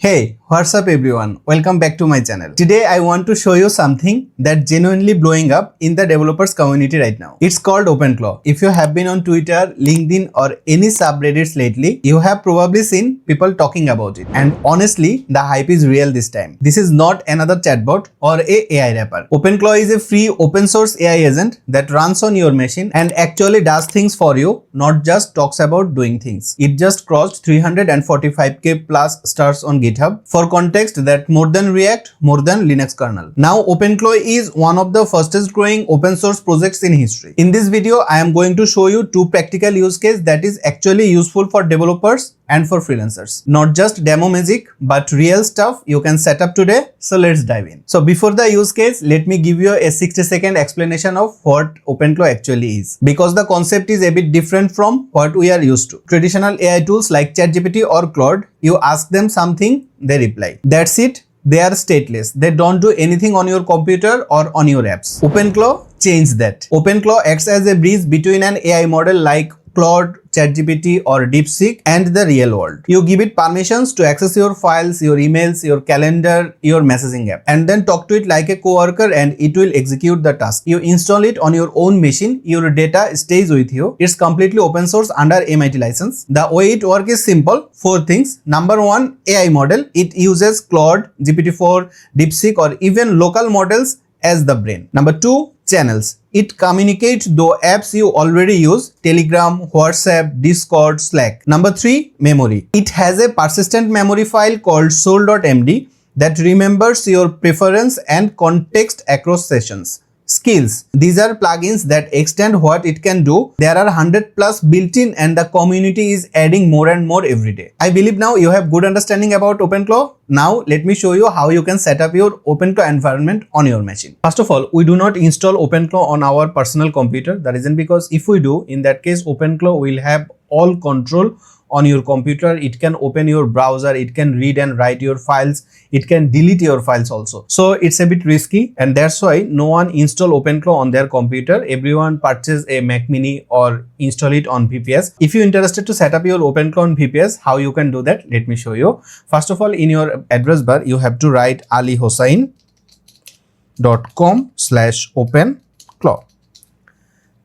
Hey, what's up everyone? Welcome back to my channel. Today I want to show you something that genuinely blowing up in the developers community right now. It's called OpenClaw. If you have been on Twitter, LinkedIn or any subreddits lately, you have probably seen people talking about it. And honestly, the hype is real this time. This is not another chatbot or a AI wrapper. OpenClaw is a free open source AI agent that runs on your machine and actually does things for you, not just talks about doing things. It just crossed 345k plus stars on GitHub. For context, that more than React, more than Linux kernel. Now OpenClaw is one of the fastest growing open source projects in history. In this video, I am going to show you two practical use cases that is actually useful for developers and for freelancers. Not just demo magic, but real stuff you can set up today. So let's dive in. So before the use case, let me give you a 60-second explanation of what OpenClaw actually is. Because the concept is a bit different from what we are used to. Traditional AI tools like ChatGPT or Claude, you ask them something, they reply. That's it. They are stateless. They don't do anything on your computer or on your apps. OpenClaw changed that. OpenClaw acts as a bridge between an AI model like Claude, ChatGPT or DeepSeek and the real world. You give it permissions to access your files, your emails, your calendar, your messaging app, and then talk to it like a coworker and it will execute the task. You install it on your own machine, your data stays with you. It's completely open source under MIT license. The way it works is simple. 4 things. Number 1, AI model. It uses Claude, GPT-4, DeepSeek or even local models as the brain. Number 2, channels. It communicates the apps you already use, Telegram, WhatsApp, Discord, Slack. Number 3, memory. It has a persistent memory file called soul.md that remembers your preference and context across sessions. Skills. These are plugins that extend what it can do. There are 100 plus built-in and the community is adding more and more every day. I believe now you have good understanding about OpenClaw. Now let me show you how you can set up your OpenClaw environment on your machine. First of all, we do not install OpenClaw on our personal computer. The reason because if we do, in that case OpenClaw will have all control on your computer. It can open your browser, it can read and write your files, it can delete your files also. So it's a bit risky and that's why no one install OpenClaw on their computer. Everyone purchase a Mac Mini or install it on VPS. If you're interested to set up your OpenClaw on VPS, how you can do that? Let me show you. First of all, in your address bar, you have to write sayhialihossain.com/OpenClaw.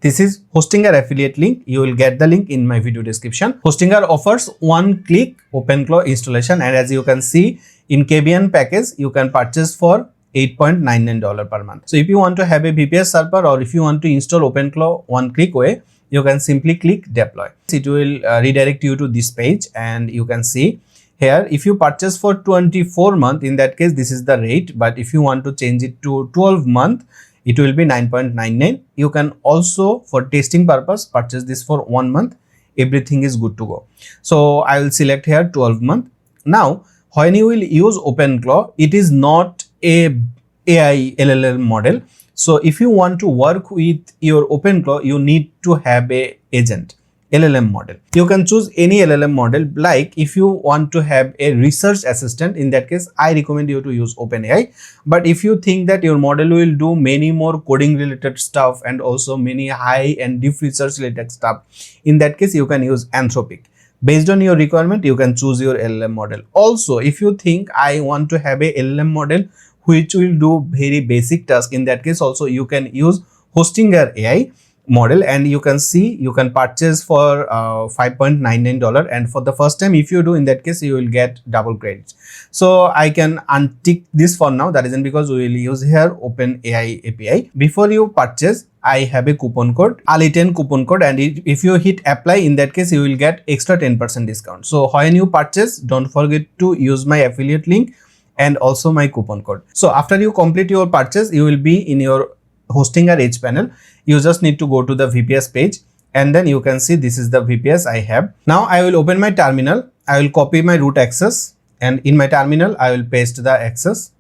This is Hostinger affiliate link. You will get the link in my video description. Hostinger offers one-click OpenClaw installation and as you can see in KBN package, you can purchase for $8.99 per month. So if you want to have a VPS server or if you want to install OpenClaw one-click way, you can simply click deploy. It will redirect you to this page and you can see here if you purchase for 24 month, in that case this is the rate, but if you want to change it to 12 month, it will be 9.99. You can also for testing purpose purchase this for 1 month. Everything is good to go. So I will select here 12 month. Now when you will use OpenClaw, it is not a AI LLM model. So if you want to work with your OpenClaw, you need to have a agent LLM model. You can choose any LLM model. Like if you want to have a research assistant, in that case I recommend you to use OpenAI. But if you think that your model will do many more coding related stuff and also many high and deep research related stuff, in that case you can use Anthropic. Based on your requirement, you can choose your LLM model. Also, if you think I want to have a LLM model which will do very basic task, in that case also you can use Hostinger AI model and you can see you can purchase for $5.99 and for the first time if you do, in that case you will get double credits. So I can untick this for now. That isn't because we will use here OpenAI API. Before you purchase, I have a coupon code, Ali10 coupon code, and if you hit apply, in that case you will get extra 10% discount. So when you purchase, don't forget to use my affiliate link and also my coupon code. So after you complete your purchase, you will be in your Hostinger Edge panel. You just need to go to the VPS page and then you can see this is the VPS I have. Now I will open my terminal. I will copy my root access and in my terminal I will paste the access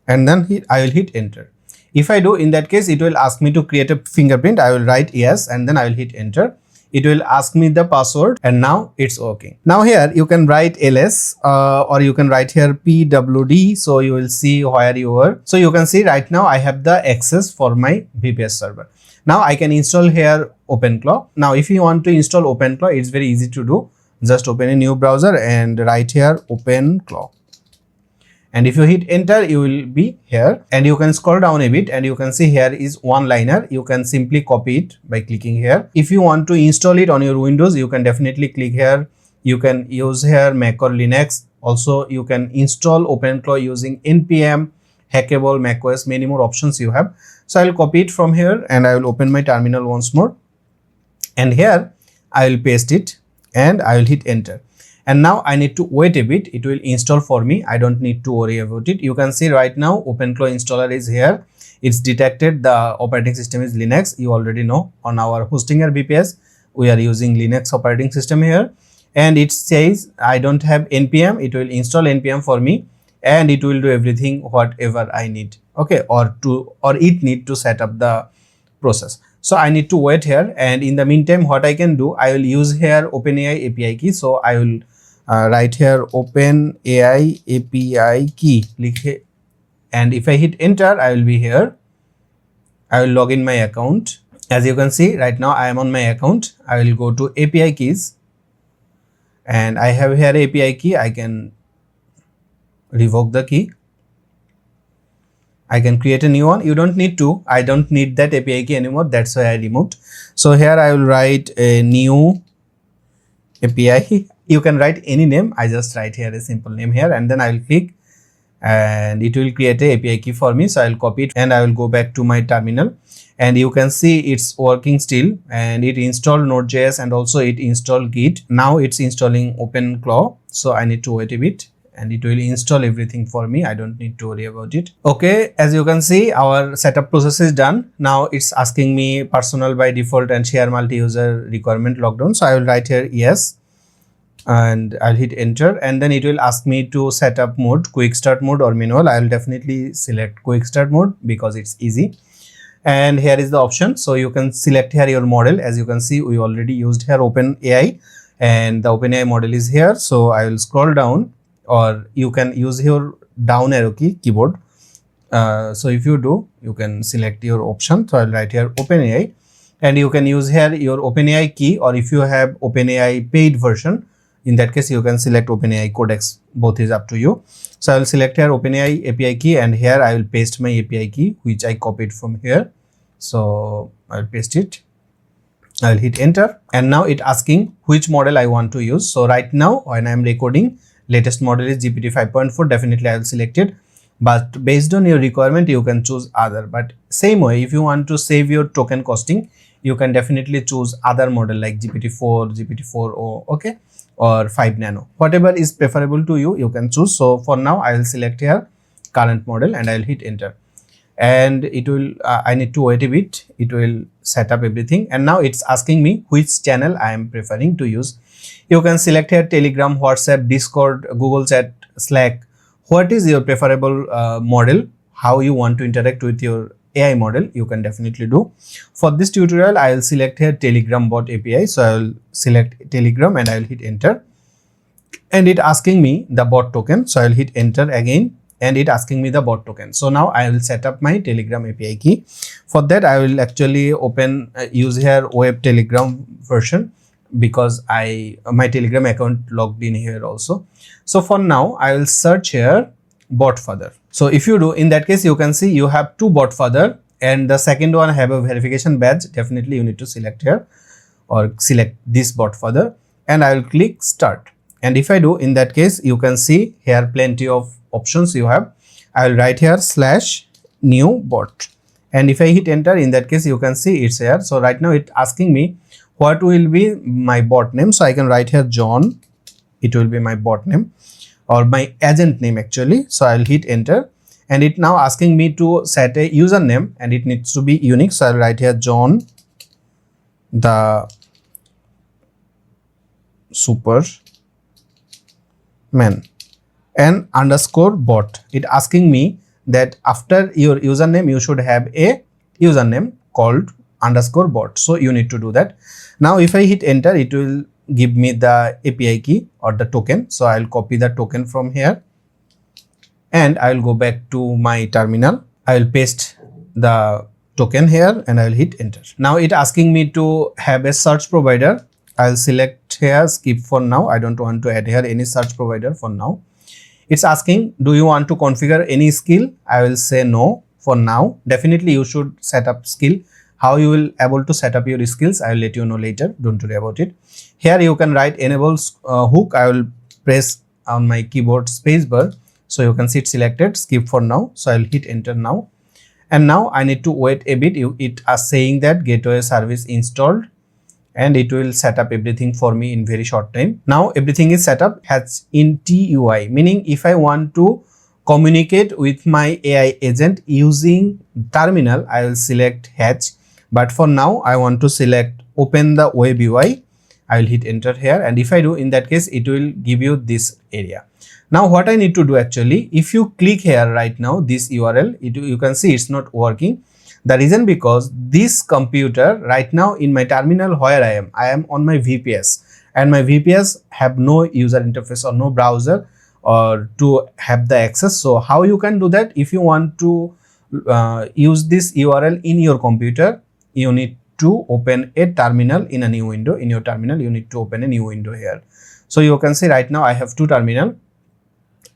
and then I will hit enter. If I do, in that case it will ask me to create a fingerprint. I will write yes and then I will hit enter. It will ask me the password and now it's working. Now here you can write ls or you can write here pwd, so you will see where you are. So you can see right now I have the access for my VPS server. Now I can install here OpenClaw. Now if you want to install OpenClaw, it's very easy to do. Just open a new browser and write here OpenClaw. and if you hit enter, you will be here, and you can scroll down a bit and you can see here is one liner. You can simply copy it by clicking here. If you want to install it on your Windows, you can definitely click here. You can use here Mac or Linux. Also, you can install OpenClaw using npm, hackable, macOS, many more options you have. So I will copy it from here and I will open my terminal once more, and here I will paste it and I will hit enter. And now I need to wait a bit. It will install for me. I don't need to worry about it. You can see right now OpenClaw installer is here. It's detected the operating system is Linux. You already know on our Hostinger BPS we are using Linux operating system here, and it says I don't have npm. It will install npm for me and it will do everything whatever I need. Okay, or it need to set up the process. So I need to wait here, and in the meantime what I can do, I will use here OpenAI API key. So I will write here OpenAI API key, and if I hit enter, I will be here. I will log in my account. As you can see right now I am on my account. I will go to API keys and I have here API key. I can revoke the key. I can create a new one. You don't need to. I don't need that API key anymore. That's why I removed. So here I will write a new API. You can write any name. I just write here a simple name here, and then I will click and it will create a API key for me. So I will copy it and I will go back to my terminal, and you can see it's working still, and it installed Node.js and also it installed Git. Now it's installing OpenClaw. So I need to wait a bit and it will install everything for me. I don't need to worry about it. Okay, as you can see our setup process is done. Now it's asking me personal by default and share multi-user requirement lockdown. So I will write here yes, and I'll hit enter, and then it will ask me to set up mode, quick start mode or manual. I'll definitely select quick start mode because it's easy. And here is the option. So you can select here your model. As you can see we already used here OpenAI, and the OpenAI model is here. So I will scroll down, or you can use your down arrow key keyboard. So if you do, you can select your option. So I'll write here OpenAI, and you can use here your OpenAI key, or if you have OpenAI paid version, in that case you can select OpenAI codex. Both is up to you. So I will select here OpenAI API key, and here I will paste my API key which I copied from here. So I'll paste it. I'll hit enter, and now it asking which model I want to use. So right now when I'm recording, latest model is GPT 5.4. Definitely I will select it, but based on your requirement you can choose other. But same way, if you want to save your token costing, you can definitely choose other model like GPT-4, GPT-4o, okay, or 5 nano, whatever is preferable to you, you can choose. So for now I will select here current model and I will hit enter, and it will I need to wait a bit. It will set up everything, and now it's asking me which channel I am preferring to use. You can select here Telegram, WhatsApp, Discord, Google Chat, Slack. What is your preferable model, how you want to interact with your AI model, you can definitely do. For this tutorial I will select here Telegram bot API. So I will select Telegram and I will hit enter, and it asking me the bot token. So I will hit enter again, and it asking me the bot token. So now I will set up my Telegram API key. For that I will actually open use here web Telegram version, because my Telegram account logged in here also. So for now I will search here bot father. So if you do, in that case you can see you have two bot father, and the second one have a verification badge. Definitely you need to select here, or select this bot father, and I will click start. And if I do, in that case you can see here plenty of options you have. I will write here /new bot, and if I hit enter, in that case you can see it's here. So right now it's asking me what will be my bot name. So I can write here John. It will be my bot name, or my agent name actually. So I'll hit enter, and it now asking me to set a username, and it needs to be unique. So I'll write here John the Superman and underscore bot. It asking me that after your username you should have a username called underscore bot. So you need to do that. Now if I hit enter, it will give me the API key or the token. So I'll copy the token from here, and I'll go back to my terminal. I'll paste the token here and I'll hit enter. Now it asking me to have a search provider. I'll select here skip for now. I don't want to add here any search provider for now. It's asking, do you want to configure any skill? I will say no for now. Definitely you should set up skill. How you will able to set up your skills, I will let you know later. Don't worry about it. Here you can write enable hook. I will press on my keyboard spacebar. So you can see it selected, skip for now. So I will hit enter now. And now I need to wait a bit. It is saying that gateway service installed, and it will set up everything for me in very short time. Now everything is set up, has in TUI, meaning if I want to communicate with my AI agent using terminal, I will select Hatch. But for now, I want to select open the web UI. I will hit enter here, and if I do, in that case, it will give you this area. Now what I need to do actually, if you click here right now, this URL, you can see it's not working. The reason because this computer right now in my terminal where I am on my VPS, and my VPS have no user interface or no browser or to have the access. So how you can do that? If you want to use this URL in your computer, you need to open a terminal in a new window. In your terminal, you need to open a new window here. So you can see right now I have two terminal,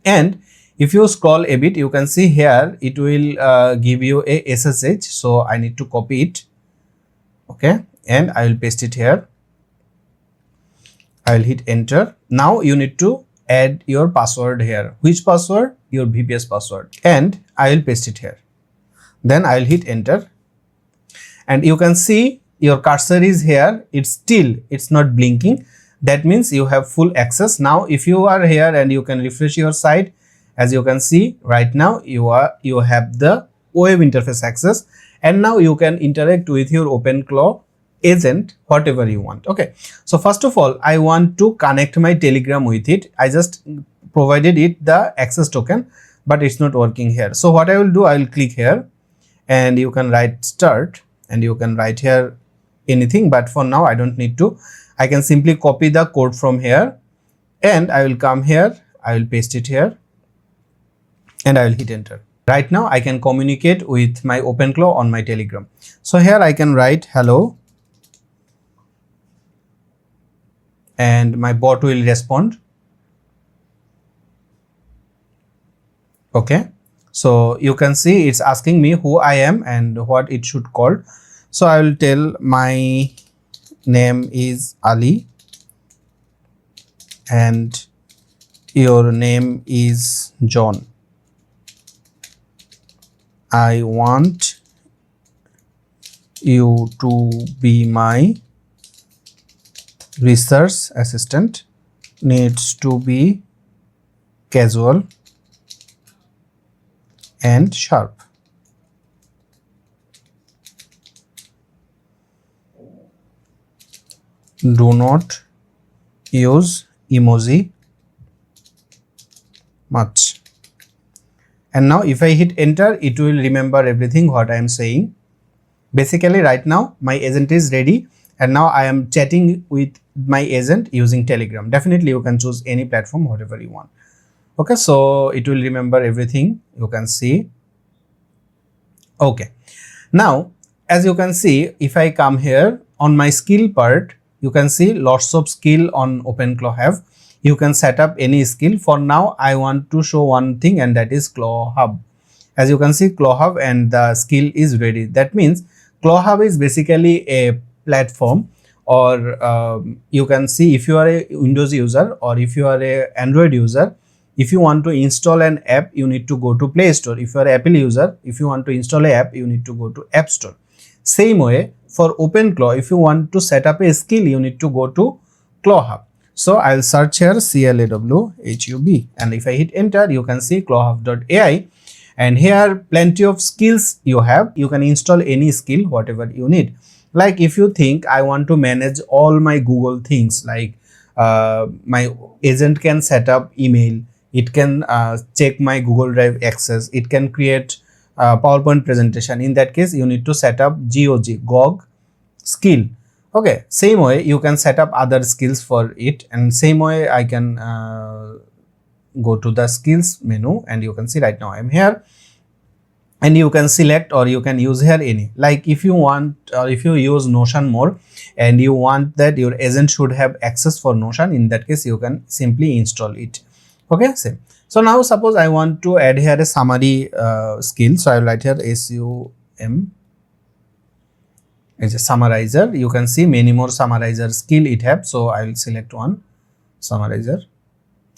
and if you scroll a bit, you can see here it will give you a SSH. So I need to copy it, okay, and I will paste it here. I will hit enter. Now you need to add your password here. Which password? Your VPS password, and I will paste it here. Then I will hit enter, and you can see your cursor is here. It's not blinking. That means you have full access. Now if you are here and you can refresh your site, as you can see right now, you have the web interface access, and now you can interact with your OpenClaw agent whatever you want. Okay, so first of all, I want to connect my Telegram with it. I just provided it the access token, but it's not working here. So what I will do, I will click here, and you can write start, and you can write here anything, but for now I don't need to. I can simply copy the code from here, and I will come here, I will paste it here, and I will hit enter. Right now I can communicate with my OpenClaw on my Telegram. So here I can write hello, and my bot will respond. Okay, so you can see it's asking me who I am and what it should call. So I will tell my name is Ali, and your name is John. I want you to be my research assistant. Needs to be casual and sharp. Do not use emoji much. And now if I hit enter, it will remember everything what I am saying. Basically right now my agent is ready, and now I am chatting with my agent using Telegram. Definitely you can choose any platform whatever you want. Okay, so it will remember everything, you can see. Okay, now as you can see, if I come here on my skill part, you can see lots of skill on OpenClaw have. You can set up any skill. For now I want to show one thing, and that is Claw Hub. As you can see, Claw Hub and the skill is ready. That means Claw Hub is basically a platform, or you can see if you are a Windows user or if you are a Android user, if you want to install an app, you need to go to Play Store. If you are an Apple user, if you want to install an app, you need to go to App Store. Same way for OpenClaw, if you want to set up a skill, you need to go to Claw Hub. So I will search here CLAWHUB, and if I hit enter, you can see clawhub.ai, and here plenty of skills you have. You can install any skill whatever you need. Like if you think I want to manage all my Google things, like my agent can set up email, it can check my Google Drive access, it can create PowerPoint presentation. In that case, you need to set up GOG skill. Okay, same way you can set up other skills for it, and same way I can go to the skills menu, and you can see right now I am here, and you can select or you can use here any. Like if you want, or if you use Notion more and you want that your agent should have access for Notion, in that case you can simply install it. Okay, same. So now suppose I want to add here a summary skill. So I will write here SUM is a summarizer. You can see many more summarizer skill it have. So I will select one summarizer.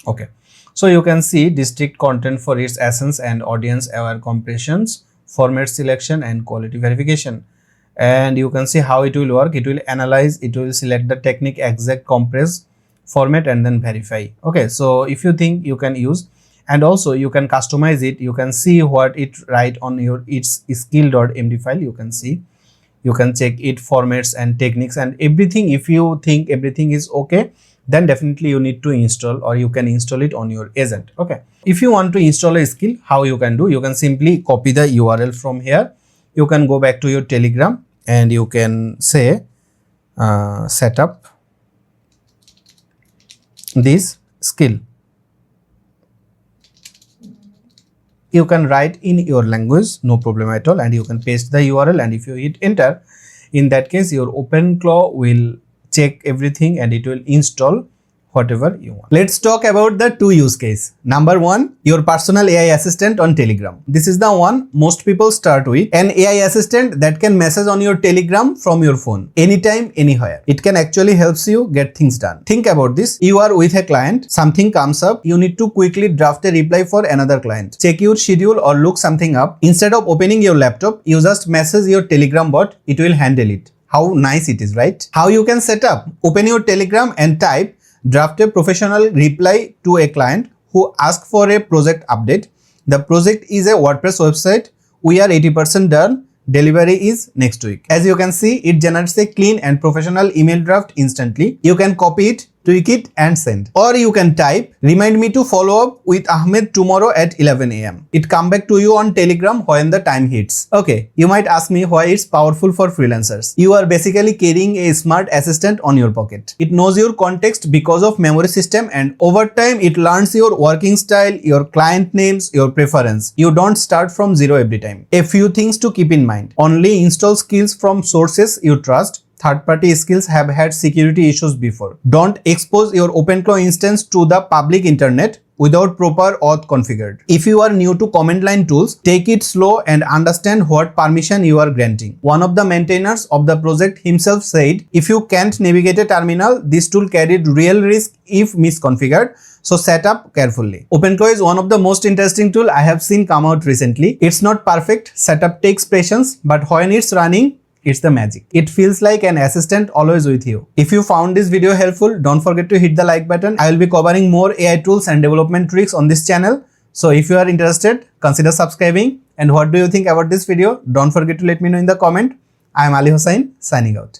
Okay. So you can see district content for its essence and audience aware compressions, format selection and quality verification. And you can see how it will work. It will analyze, it will select the technique, exact compress, format and then verify. Okay. So if you think you can use, and also you can customize it, you can see what it write on your its skill.md file. You can see, you can check it formats and techniques and everything. If you think everything is okay, then definitely you need to install, or you can install it on your agent. Okay. If you want to install a skill, how you can do, you can simply copy the URL from here. You can go back to your Telegram and you can say set up this skill. You can write in your language, no problem at all, and you can paste the URL, and if you hit enter, in that case your OpenClaw will check everything and it will install whatever you want. Let's talk about the two use case. Number one, your personal AI assistant on Telegram. This is the one most people start with. An AI assistant that can message on your Telegram from your phone anytime, anywhere. It can actually helps you get things done. Think about this. You are with a client, something comes up, you need to quickly draft a reply for another client. Check your schedule or look something up. Instead of opening your laptop, you just message your Telegram bot. It will handle it. How nice it is, right? How you can set up? Open your Telegram and type draft a professional reply to a client who asks for a project update. The project is a WordPress website. We are 80% done. Delivery is next week. As you can see, it generates a clean and professional email draft instantly. You can copy it, tweak it and send. Or you can type, remind me to follow up with Ahmed tomorrow at 11 AM. It come back to you on Telegram when the time hits. Okay, you might ask me why it's powerful for freelancers. You are basically carrying a smart assistant on your pocket. It knows your context because of memory system, and over time it learns your working style, your client names, your preference. You don't start from zero every time. A few things to keep in mind. Only install skills from sources you trust. Third-party skills have had security issues before. Don't expose your OpenClaw instance to the public internet without proper auth configured. If you are new to command line tools, take it slow and understand what permission you are granting. One of the maintainers of the project himself said, if you can't navigate a terminal, this tool carried real risk if misconfigured. So set up carefully. OpenClaw is one of the most interesting tool I have seen come out recently. It's not perfect, setup takes patience, but when it's running, it's the magic. It feels like an assistant always with you. If you found this video helpful, don't forget to hit the like button. I will be covering more AI tools and development tricks on this channel. So if you are interested, consider subscribing. And what do you think about this video? Don't forget to let me know in the comment. I am Ali Hossain signing out.